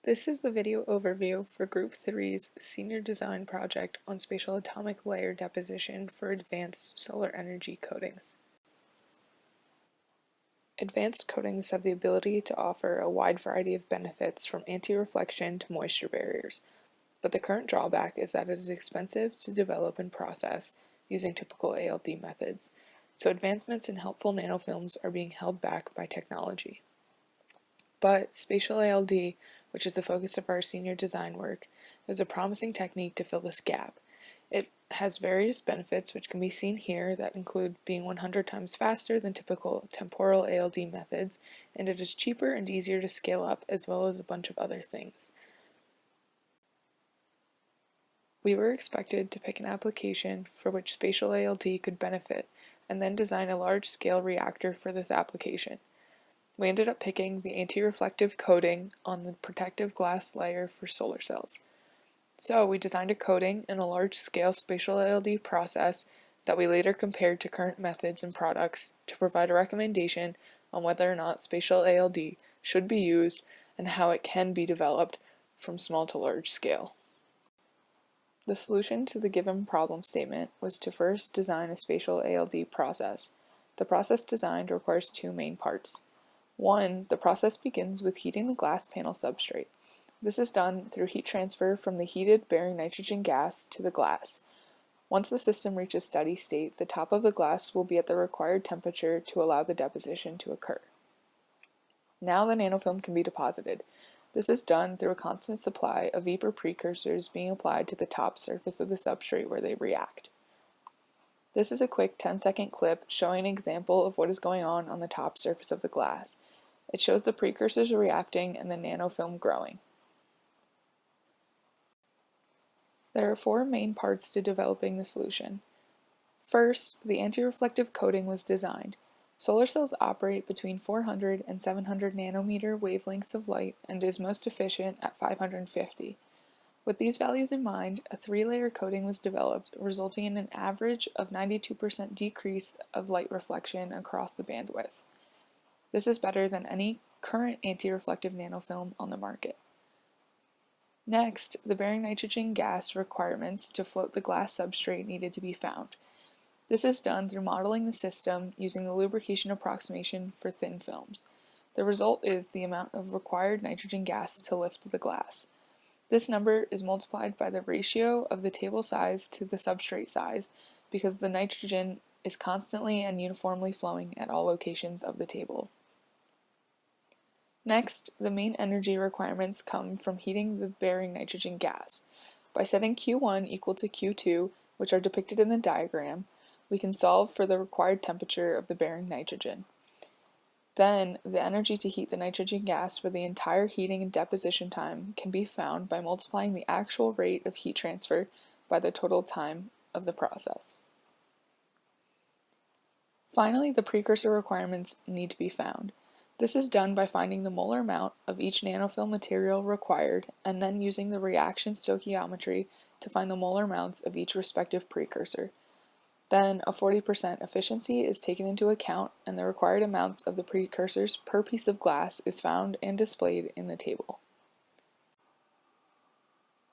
This is the video overview for Group 3's Senior Design Project on Spatial Atomic Layer Deposition for Advanced Solar Energy Coatings. Advanced coatings have the ability to offer a wide variety of benefits from anti-reflection to moisture barriers, but the current drawback is that it is expensive to develop and process using typical ALD methods, so advancements in helpful nanofilms are being held back by technology. But spatial ALD, which is the focus of our senior design work, is a promising technique to fill this gap. It has various benefits which can be seen here that include being 100 times faster than typical temporal ALD methods, and it is cheaper and easier to scale up, as well as a bunch of other things. We were expected to pick an application for which spatial ALD could benefit, and then design a large-scale reactor for this application. We ended up picking the anti-reflective coating on the protective glass layer for solar cells. So we designed a coating in a large-scale spatial ALD process that we later compared to current methods and products to provide a recommendation on whether or not spatial ALD should be used and how it can be developed from small to large scale. The solution to the given problem statement was to first design a spatial ALD process. The process designed requires two main parts. One, the process begins with heating the glass panel substrate. This is done through heat transfer from the heated bearing nitrogen gas to the glass. Once the system reaches steady state, the top of the glass will be at the required temperature to allow the deposition to occur. Now the nanofilm can be deposited. This is done through a constant supply of vapor precursors being applied to the top surface of the substrate where they react. This is a quick 10-second clip showing an example of what is going on the top surface of the glass. It shows the precursors reacting and the nanofilm growing. There are four main parts to developing the solution. First, the anti-reflective coating was designed. Solar cells operate between 400 and 700 nanometer wavelengths of light and is most efficient at 550. With these values in mind, a 3-layer coating was developed, resulting in an average of 92% decrease of light reflection across the bandwidth. This is better than any current anti-reflective nanofilm on the market. Next, the bearing nitrogen gas requirements to float the glass substrate needed to be found. This is done through modeling the system using the lubrication approximation for thin films. The result is the amount of required nitrogen gas to lift the glass. This number is multiplied by the ratio of the table size to the substrate size because the nitrogen is constantly and uniformly flowing at all locations of the table. Next, the main energy requirements come from heating the bearing nitrogen gas. By setting Q1 equal to Q2, which are depicted in the diagram, we can solve for the required temperature of the bearing nitrogen. Then, the energy to heat the nitrogen gas for the entire heating and deposition time can be found by multiplying the actual rate of heat transfer by the total time of the process. Finally, the precursor requirements need to be found. This is done by finding the molar amount of each nanofilm material required and then using the reaction stoichiometry to find the molar amounts of each respective precursor. Then a 40% efficiency is taken into account and the required amounts of the precursors per piece of glass is found and displayed in the table.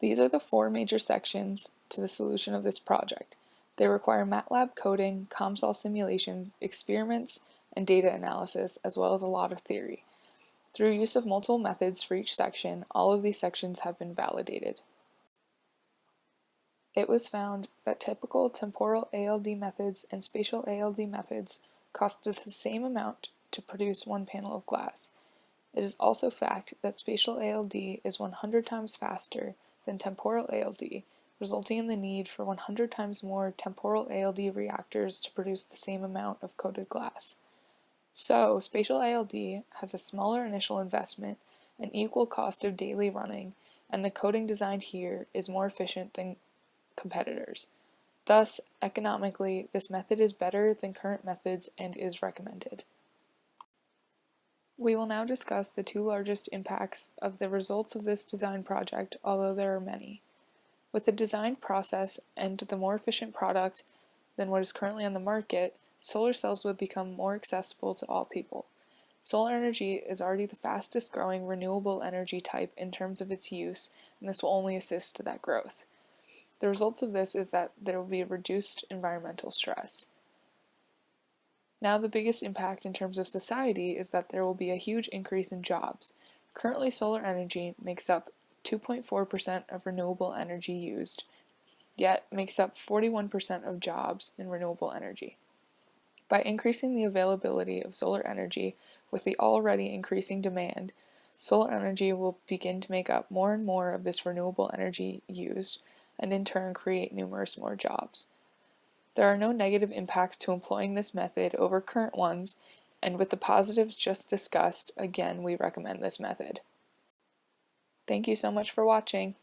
These are the four major sections to the solution of this project. They require MATLAB coding, COMSOL simulations, experiments, and data analysis, as well as a lot of theory. Through use of multiple methods for each section, all of these sections have been validated. It was found that typical temporal ALD methods and spatial ALD methods costed the same amount to produce one panel of glass. It is also fact that spatial ALD is 100 times faster than temporal ALD, resulting in the need for 100 times more temporal ALD reactors to produce the same amount of coated glass. So, spatial ALD has a smaller initial investment, an equal cost of daily running, and the coating designed here is more efficient than competitors. Thus, economically, this method is better than current methods and is recommended. We will now discuss the two largest impacts of the results of this design project, although there are many. With the design process and the more efficient product than what is currently on the market, solar cells would become more accessible to all people. Solar energy is already the fastest growing renewable energy type in terms of its use, and this will only assist that growth. The results of this is that there will be reduced environmental stress. Now, the biggest impact in terms of society is that there will be a huge increase in jobs. Currently, solar energy makes up 2.4% of renewable energy used, yet makes up 41% of jobs in renewable energy. By increasing the availability of solar energy with the already increasing demand, solar energy will begin to make up more and more of this renewable energy used, and in turn create numerous more jobs. There are no negative impacts to employing this method over current ones, and with the positives just discussed, again, we recommend this method. Thank you so much for watching.